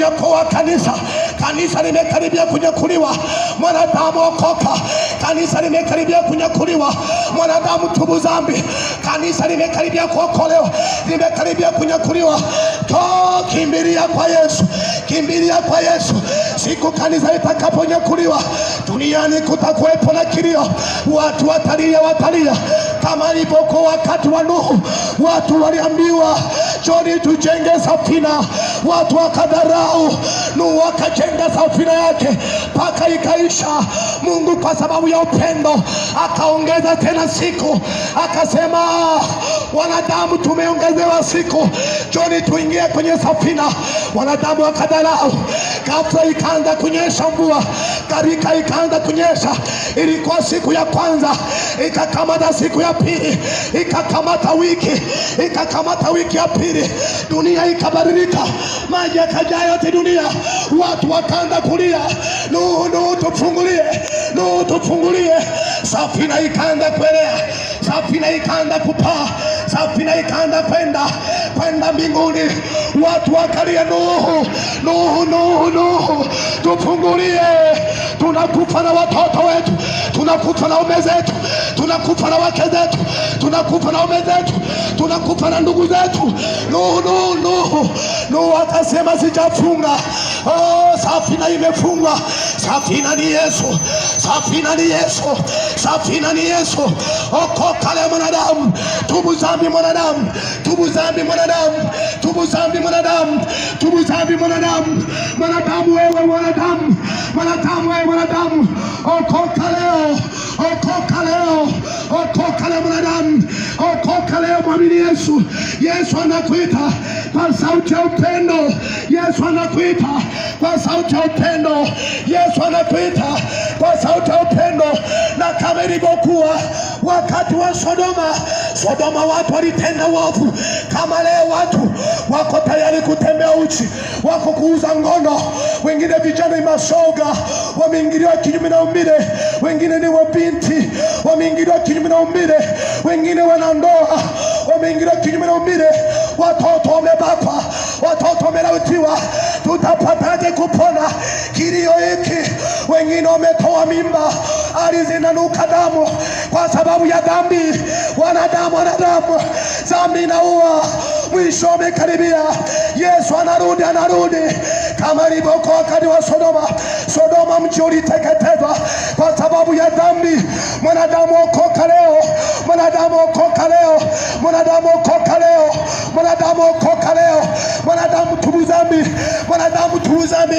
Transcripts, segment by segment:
kunyakuwa kanisa. Kanisa limekaribia kunyakuliwa. Mwanadamu okoka. Kanisa limekaribia kunyakuliwa. Mwanadamu tubu dhambi. Kanisa limekaribia kuokolewa. Limekaribia kunyakuliwa. Kimbilia kwa Yesu. Kimbilia kwa Yesu. Siku kanisa litakaponyakuliwa, duniani kutakuwepo na kilio. Watu watalia kama ilivyokuwa wakati wa Nuhu. Watu waliambiwa njoni tujenge safina. Watu wakadharau. Nuhu akajenga safina yake mpaka ikaisha. Mungu kwa sababu ya upendo akaongeza tena siku, akasema wanadamu tumeongezewa siku, njoni tuingie kwenye safina. Wanadamu wakadharau. Ghafla ikaanza kunyesha mvua, gharika ikaanza kunyesha. Ilikuwa siku ya kwanza, ikakamata siku ya pili, ikakamata wiki ya pili. Dunia ikabadilika, maji yakajaa yote dunia. Watu wakaanza kulia, Nuhu tufungulie, Nuhu tufungulie. Safina ikaanza kuelea, safina ikaanza kupaa, safina ikaanza kwenda mbinguni. Watu wakalia, Nuhu tufungulie. Tunakufa na watoto wetu, tunakufa na ume zetu, tunakufa na wake zetu, tunakufa na ume zetu, tunakufa na ndugu zetu. Nuhu akasema sijafunga. Safina imefungwa. Safina ni Yesu, safina ni Yesu, safina ni Yesu. Okoka leo mwanadamu. Tubu dhambi mwanadamu, tubu dhambi mwanadamu, tubu dhambi mwanadamu, tubu dhambi mwanadamu. Mwanadamu wewe, mwanadamu, mwanadamu wewe, mwanadamu. Okoka leo, okoka leo, okoka leo mwanadamu. Okoka leo, mwamini Yesu. Yesu anakuita kwa sauti ya upendo. Yesu anakuita kwa sauti ya upendo. Yesu anakuita kwa sauti ya upendo. Na kama ilivyokuwa wakati wa Sodoma, watu walitenda uovu. Kama leo watu wako tayari kutembea uchi, wako kuuza ngono. Wengine vijana ni mashoga, wameingiliwa kinyume na umbile. Wengine ni wabinti, wameingiliwa kinyume na umbile. Wengine wanandoa, wameingiliwa kinyume na umbile. Watoto wamebakwa, watoto wamelawitiwa. Tutapataje kupona kilio hiki? Wengine wametoa mimba, ardhi inanuka damu kwa sababu ya dhambi. Wanadamu, dhambi inaua. Mwisho umekaribia. Yesu anarudi kama ilivyokuwa wakati wa Sodoma. Mji uliteketezwa kwa sababu ya dhambi. Mwanadamu okoka leo, mwanadamu okoka leo, mwanadamu okoka leo, mwanadamu okoka leo. Mwanadamu tubu dhambi, mwanadamu tubu dhambi,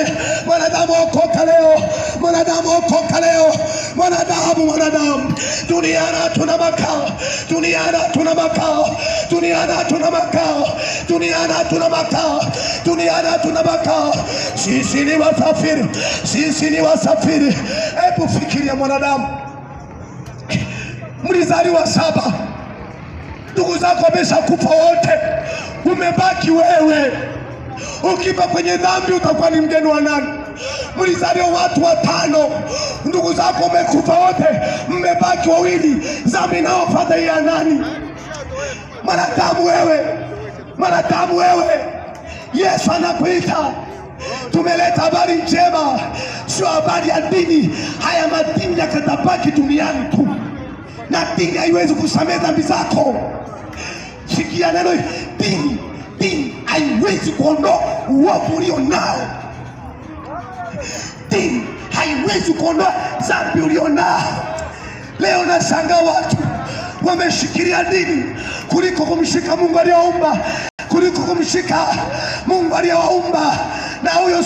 mwanadamu okoka leo, mwanadamu okoka leo. Mwanadamu. Duniani hatuna makao, duniani hatuna makao, duniani hatuna makao, duniani hatuna makao, duniani hatuna makao. Sisi ni wasafiri, sisi ni wasafiri. Hebu fikiria mwanadamu, mlizaliwa 7, ndugu zako wameshakufa wote, umebaki wewe. Ukifa kwenye dhambi utakuwa ni mgeni wa nani? Mlizaliwa watu 5, ndugu zako wamekufa wote, mmebaki 2. Dhambi nao fadhili ya nani? Mwanadamu wewe, mwanadamu wewe. Yesu anakuita. Tumeleta habari njema, sio habari ya dini. Haya madini yakatabaki duniani tu, na dini haiwezi kusamehe dhambi zako. Sikia neno hili, dini haiwezi kuondoa uovu ulio nao. Dini haiwezi kuondoa dhambi ulio nao. Leo nashangaa watu wameshikilia dini kuliko kumshika Mungu aliyewaumba, kuliko kumshika Mungu aliyewaumba. Na huyo